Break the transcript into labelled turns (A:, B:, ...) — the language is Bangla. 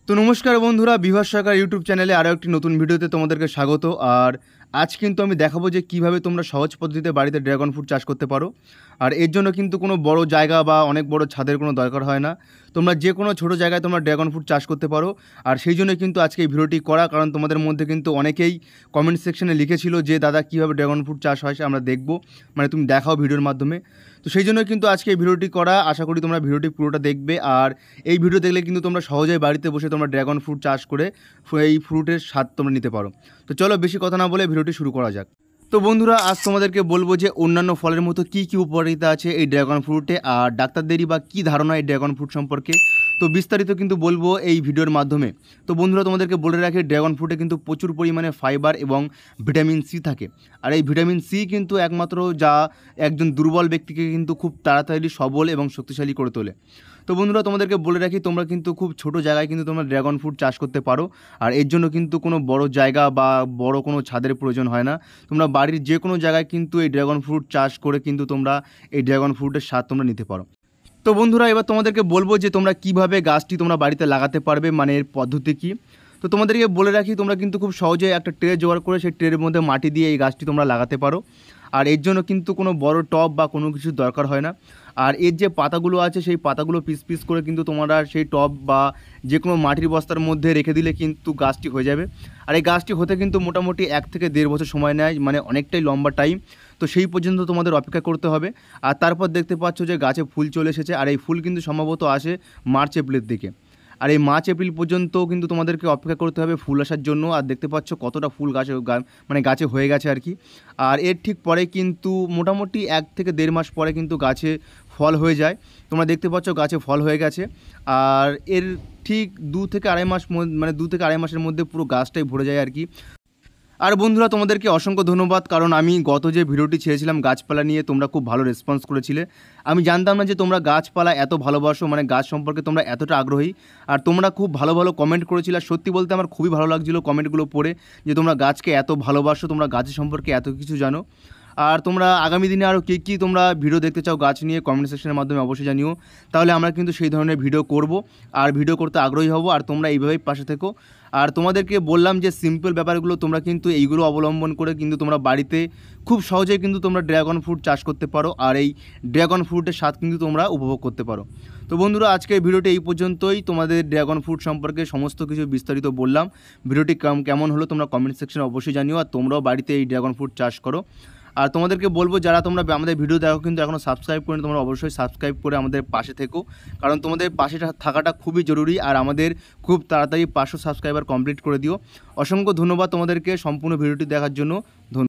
A: তো নমস্কার বন্ধুরা, বিভাস সরকার ইউটিউব চ্যানেলে আরও একটি নতুন ভিডিওতে তোমাদেরকে স্বাগত। আর আজ কিন্তু আমি দেখাবো যে কিভাবে তোমরা সহজ পদ্ধতিতে বাড়িতে ড্রাগন ফ্রুট চাষ করতে পারো। আর এর জন্য কিন্তু কোনো বড় জায়গা বা অনেক বড় ছাদের কোনো দরকার হয় না। তোমরা যে কোনো ছোটো জায়গায় তোমরা ড্রাগন ফ্রুট চাষ করতে পারো। আর সেই জন্য কিন্তু আজকে এই ভিডিওটি করা, কারণ তোমাদের মধ্যে কিন্তু অনেকেই কমেন্ট সেকশনে লিখেছিল যে দাদা কীভাবে ড্রাগন ফ্রুট চাষ হয় আমরা দেখব, মানে তুমি দেখাও ভিডিওর মাধ্যমে। তো সেই জন্য কিন্তু আজকে এই ভিডিওটি করা। আশা করি তোমরা ভিডিওটি পুরোটা দেখবে। আর এই ভিডিও দেখলে কিন্তু তোমরা সহজেই বাড়িতে বসে তোমরা ড্রাগন ফ্রুট চাষ করে এই ফ্রুটের স্বাদ তোমরা নিতে পারো। তো চলো বেশি কথা না বলে ভিডিওটি শুরু করা যাক। তো বন্ধুরা, আজ তোমাদেরকে বলবো যে অন্যান্য ফলের মতো কী কী উপকারিতা আছে এই ড্রাগন ফ্রুটে, আর ডাক্তারদেরই বা কী ধারণা এই ড্রাগন ফ্রুট সম্পর্কে, তো বিস্তারিত কিন্তু বলবো এই ভিডিওর মাধ্যমে। তো বন্ধুরা, তোমাদেরকে বলে রাখি ড্রাগন ফ্রুটে কিন্তু প্রচুর পরিমাণে ফাইবার এবং ভিটামিন সি থাকে। আর এই ভিটামিন সি কিন্তু একমাত্র যা একজন দুর্বল ব্যক্তিকে কিন্তু খুব তাড়াতাড়ি সবল এবং শক্তিশালী করে তোলে। তো বন্ধুরা, তোমাদেরকে বলে রাখি তোমরা কিন্তু খুব ছোট জায়গায় কিন্তু তোমরা ড্রাগন ফ্রুট চাষ করতে পারো। আর এর জন্য কিন্তু কোনো বড় জায়গা বা বড় কোনো ছাদের প্রয়োজন হয় না। তোমরা বাড়ির যে কোনো জায়গায় কিন্তু এই ড্রাগন ফ্রুট চাষ করে কিন্তু তোমরা এই ড্রাগন ফ্রুটের স্বাদ তোমরা নিতে পারো। তো বন্ধুরা, এবার তোমাদেরকে বলবো যে তোমরা কিভাবে গাছটি তোমরা বাড়িতে লাগাতে পারবে, মানে এর পদ্ধতি কী। তো তোমাদেরকে বলে রাখি তোমরা কিন্তু খুব সহজে একটা ট্রে জোগাড় করে সেই ট্রের মধ্যে মাটি দিয়ে এই গাছটি তোমরা লাগাতে পারো। আর এর জন্য কিন্তু কোনো বড় টব বা কোনো কিছু দরকার হয় না। আর এর যে পাতাগুলো আছে সেই পাতাগুলো পিস পিস করে কিন্তু তোমরা সেই টব বা যে কোনো মাটির বস্তার মধ্যে রেখে দিলে কিন্তু গাছটি হয়ে যাবে। আর এই গাছটি হতে কিন্তু মোটামুটি 1 থেকে 1.5 বছর সময় নেয়, মানে অনেকটাই লম্বা টাইম। তো সেই পর্যন্ত তোমাদের অপেক্ষা করতে হবে। আর তারপর দেখতে পাচ্ছ যে গাছে ফুল চলে এসেছে। আর এই ফুল কিন্তু সম্ভবত আসে মার্চ এপ্রিলের দিকে। আর এই মার্চ এপ্রিল পর্যন্ত কিন্তু তোমাদেরকে অপেক্ষা করতে হবে ফুল আসার জন্য। আর দেখতে পাচ্ছ কতটা ফুল গাছে হয়ে গেছে আর কি। আর এর ঠিক পরে কিন্তু মোটামুটি 1 থেকে 1.5 মাস পরে কিন্তু গাছে ফল হয়ে যায়। তোমরা দেখতে পাচ্ছ গাছে ফল হয়ে গেছে। আর এর ঠিক 2 থেকে আড়াই মাস মানে 2 থেকে আড়াই মাসের মধ্যে পুরো গাছটাই ভরে যায় আর কি। আর বন্ধুরা, তোমাদেরকে অসংখ্য ধন্যবাদ, কারণ আমি গত যে ভিডিওটি ছেড়েছিলাম গাছপালা নিয়ে তোমরা খুব ভালো রেসপন্স করেছিলে। আমি জানতাম না যে তোমরা গাছপালা এত ভালোবাসো, মানে গাছ সম্পর্কে তোমরা এতটা আগ্রহী। আর তোমরা খুব ভালো ভালো কমেন্ট করেছিলে। আর সত্যি বলতে আমার খুবই ভালো লাগছিলো কমেন্টগুলো পড়ে, যে তোমরা গাছকে এত ভালোবাসো, তোমরা গাছের সম্পর্কে এত কিছু জানো। আর তোমরা আগামী দিনে আরও কী তোমরা ভিডিও দেখতে চাও গাছ নিয়ে কমেন্ট সেকশনের মাধ্যমে অবশ্যই জানিও। তাহলে আমরা কিন্তু সেই ধরনের ভিডিও করব আর ভিডিও করতে আগ্রহী হব। আর তোমরা এইভাবেই পাশে থেকো। আর তোমাদেরকে বললাম যে সিম্পল ব্যাপারগুলো তোমরা কিন্তু এইগুলো অবলম্বন করে কিন্তু তোমরা বাড়িতে খুব সহজেই কিন্তু তোমরা ড্রাগন ফ্রুট চাষ করতে পারো। আর এই ড্রাগন ফ্রুটের স্বাদ কিন্তু তোমরা উপভোগ করতে পারো। তো বন্ধুরা, আজকের ভিডিওটি এই পর্যন্তই। তোমাদের ড্রাগন ফ্রুট সম্পর্কে সমস্ত কিছু বিস্তারিত বললাম। ভিডিওটি কেমন হলো তোমরা কমেন্ট সেকশনে অবশ্যই জানিও। আর তোমরাও বাড়িতে এই ড্রাগন ফ্রুট চাষ করো। আর তোমাদেরকে বলবো যারা তোমরা আমাদের ভিডিও দেখো কিন্তু এখনও সাবস্ক্রাইব করে তোমরা অবশ্যই সাবস্ক্রাইব করে আমাদের পাশে থেকো, কারণ তোমাদের পাশে থাকাটা খুবই জরুরি। আর আমাদের খুব তাড়াতাড়ি 500 সাবস্ক্রাইবার কমপ্লিট করে দিও। অসংখ্য ধন্যবাদ তোমাদেরকে সম্পূর্ণ ভিডিওটি দেখার জন্য। ধন্যবাদ।